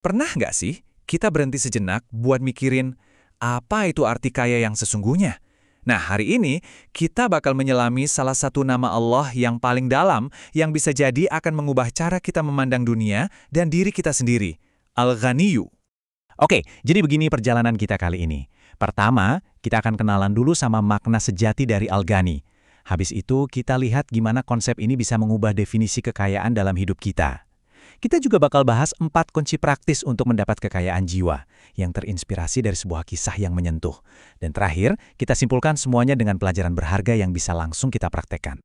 Pernah nggak sih kita berhenti sejenak buat mikirin apa itu arti kaya yang sesungguhnya? Nah, hari ini kita bakal menyelami salah satu nama Allah yang paling dalam yang bisa jadi akan mengubah cara kita memandang dunia dan diri kita sendiri. Al-Ghaniyu. Oke, jadi begini perjalanan kita kali ini. Pertama, kita akan kenalan dulu sama makna sejati dari Al-Ghani. Habis itu, kita lihat gimana konsep ini bisa mengubah definisi kekayaan dalam hidup kita. Kita juga bakal bahas 4 kunci praktis untuk mendapat kekayaan jiwa, yang terinspirasi dari sebuah kisah yang menyentuh. Dan terakhir, kita simpulkan semuanya dengan pelajaran berharga yang bisa langsung kita praktekkan.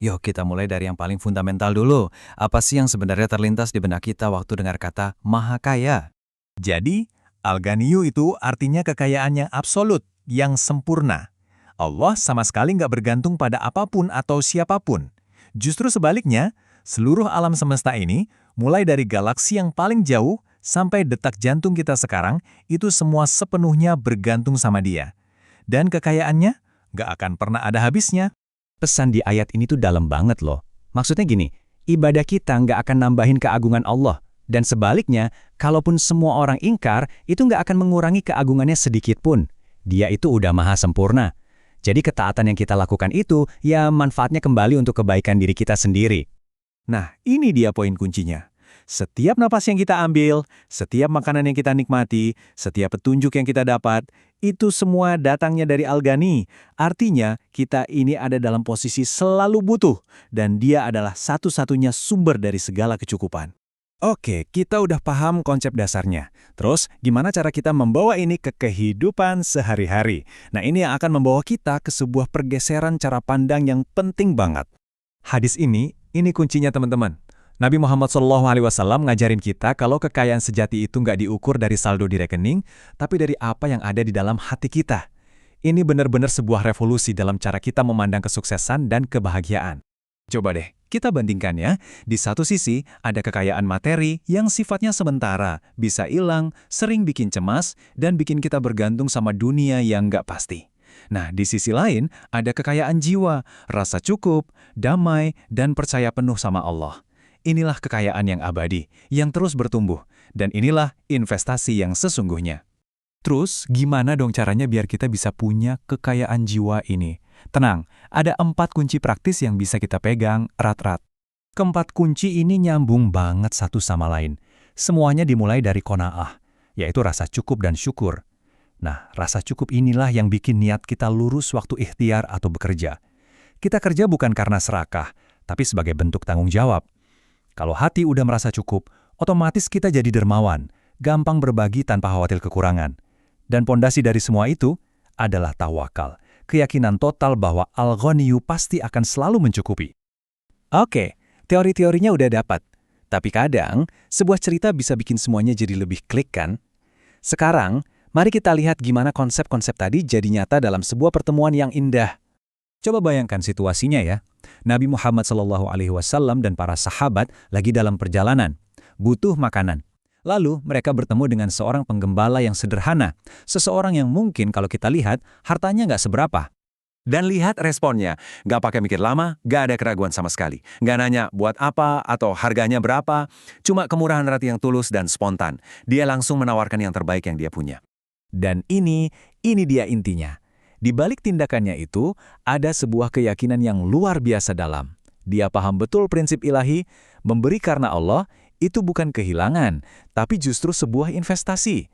Yuk kita mulai dari yang paling fundamental dulu. Apa sih yang sebenarnya terlintas di benak kita waktu dengar kata maha kaya? Jadi, Al-Ghaniyu itu artinya kekayaan yang absolut, yang sempurna. Allah sama sekali nggak bergantung pada apapun atau siapapun. Justru sebaliknya, seluruh alam semesta ini, mulai dari galaksi yang paling jauh sampai detak jantung kita sekarang, itu semua sepenuhnya bergantung sama Dia. Dan kekayaannya nggak akan pernah ada habisnya. Pesan di ayat ini tuh dalam banget loh. Maksudnya gini, ibadah kita nggak akan nambahin keagungan Allah. Dan sebaliknya, kalaupun semua orang ingkar, itu nggak akan mengurangi keagungannya sedikit pun. Dia itu udah maha sempurna. Jadi ketaatan yang kita lakukan itu, ya manfaatnya kembali untuk kebaikan diri kita sendiri. Nah, ini dia poin kuncinya. Setiap napas yang kita ambil, setiap makanan yang kita nikmati, setiap petunjuk yang kita dapat, itu semua datangnya dari Al-Ghani. Artinya, kita ini ada dalam posisi selalu butuh, dan Dia adalah satu-satunya sumber dari segala kecukupan. Oke, kita udah paham konsep dasarnya. Terus, gimana cara kita membawa ini ke kehidupan sehari-hari? Nah, ini yang akan membawa kita ke sebuah pergeseran cara pandang yang penting banget. Hadis ini kuncinya teman-teman. Nabi Muhammad SAW ngajarin kita kalau kekayaan sejati itu nggak diukur dari saldo di rekening, tapi dari apa yang ada di dalam hati kita. Ini benar-benar sebuah revolusi dalam cara kita memandang kesuksesan dan kebahagiaan. Coba deh, kita bandingkan ya. Di satu sisi, ada kekayaan materi yang sifatnya sementara, bisa hilang, sering bikin cemas, dan bikin kita bergantung sama dunia yang nggak pasti. Nah, di sisi lain, ada kekayaan jiwa, rasa cukup, damai, dan percaya penuh sama Allah. Inilah kekayaan yang abadi, yang terus bertumbuh, dan inilah investasi yang sesungguhnya. Terus, gimana dong caranya biar kita bisa punya kekayaan jiwa ini? Tenang, ada 4 kunci praktis yang bisa kita pegang erat-erat. Keempat kunci ini nyambung banget satu sama lain. Semuanya dimulai dari qanaah, yaitu rasa cukup dan syukur. Nah, rasa cukup inilah yang bikin niat kita lurus waktu ikhtiar atau bekerja. Kita kerja bukan karena serakah, tapi sebagai bentuk tanggung jawab. Kalau hati udah merasa cukup, otomatis kita jadi dermawan, gampang berbagi tanpa khawatir kekurangan. Dan pondasi dari semua itu adalah tawakal, keyakinan total bahwa Al-Ghaniyu pasti akan selalu mencukupi. Oke, teori-teorinya udah dapat. Tapi kadang, sebuah cerita bisa bikin semuanya jadi lebih klik kan? Sekarang, mari kita lihat gimana konsep-konsep tadi jadi nyata dalam sebuah pertemuan yang indah. Coba bayangkan situasinya ya. Nabi Muhammad SAW dan para sahabat lagi dalam perjalanan, butuh makanan. Lalu mereka bertemu dengan seorang penggembala yang sederhana, seseorang yang mungkin kalau kita lihat hartanya nggak seberapa. Dan lihat responnya, nggak pakai mikir lama, nggak ada keraguan sama sekali. Nggak nanya buat apa atau harganya berapa, cuma kemurahan hati yang tulus dan spontan. Dia langsung menawarkan yang terbaik yang dia punya. Dan ini dia intinya. Di balik tindakannya itu, ada sebuah keyakinan yang luar biasa dalam. Dia paham betul prinsip ilahi, memberi karena Allah, itu bukan kehilangan, tapi justru sebuah investasi.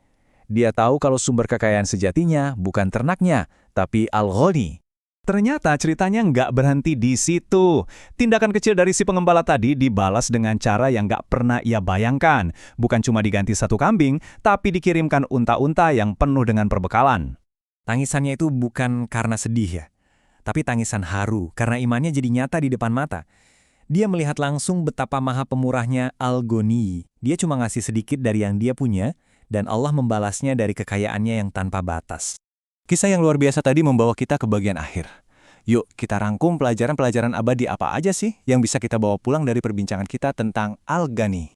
Dia tahu kalau sumber kekayaan sejatinya bukan ternaknya, tapi Al-Ghani. Ternyata ceritanya nggak berhenti di situ. Tindakan kecil dari si pengembala tadi dibalas dengan cara yang nggak pernah ia bayangkan. Bukan cuma diganti satu kambing, tapi dikirimkan unta-unta yang penuh dengan perbekalan. Tangisannya itu bukan karena sedih ya, tapi tangisan haru karena imannya jadi nyata di depan mata. Dia melihat langsung betapa maha pemurahnya Al-Ghani. Dia cuma ngasih sedikit dari yang dia punya, dan Allah membalasnya dari kekayaannya yang tanpa batas. Kisah yang luar biasa tadi membawa kita ke bagian akhir. Yuk, kita rangkum pelajaran-pelajaran abadi apa aja sih yang bisa kita bawa pulang dari perbincangan kita tentang Al-Ghani.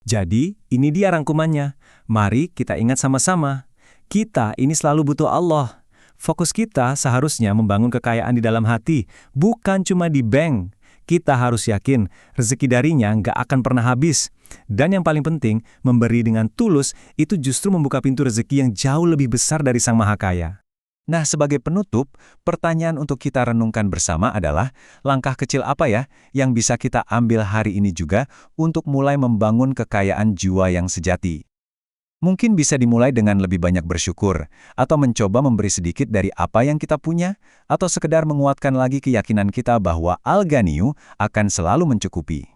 Jadi, ini dia rangkumannya. Mari kita ingat sama-sama. Kita ini selalu butuh Allah. Fokus kita seharusnya membangun kekayaan di dalam hati, bukan cuma di bank. Kita harus yakin rezeki darinya nggak akan pernah habis. Dan yang paling penting, memberi dengan tulus itu justru membuka pintu rezeki yang jauh lebih besar dari Sang Maha Kaya. Nah, sebagai penutup, pertanyaan untuk kita renungkan bersama adalah, langkah kecil apa ya yang bisa kita ambil hari ini juga untuk mulai membangun kekayaan jiwa yang sejati? Mungkin bisa dimulai dengan lebih banyak bersyukur, atau mencoba memberi sedikit dari apa yang kita punya, atau sekedar menguatkan lagi keyakinan kita bahwa Al-Ghaniyu akan selalu mencukupi.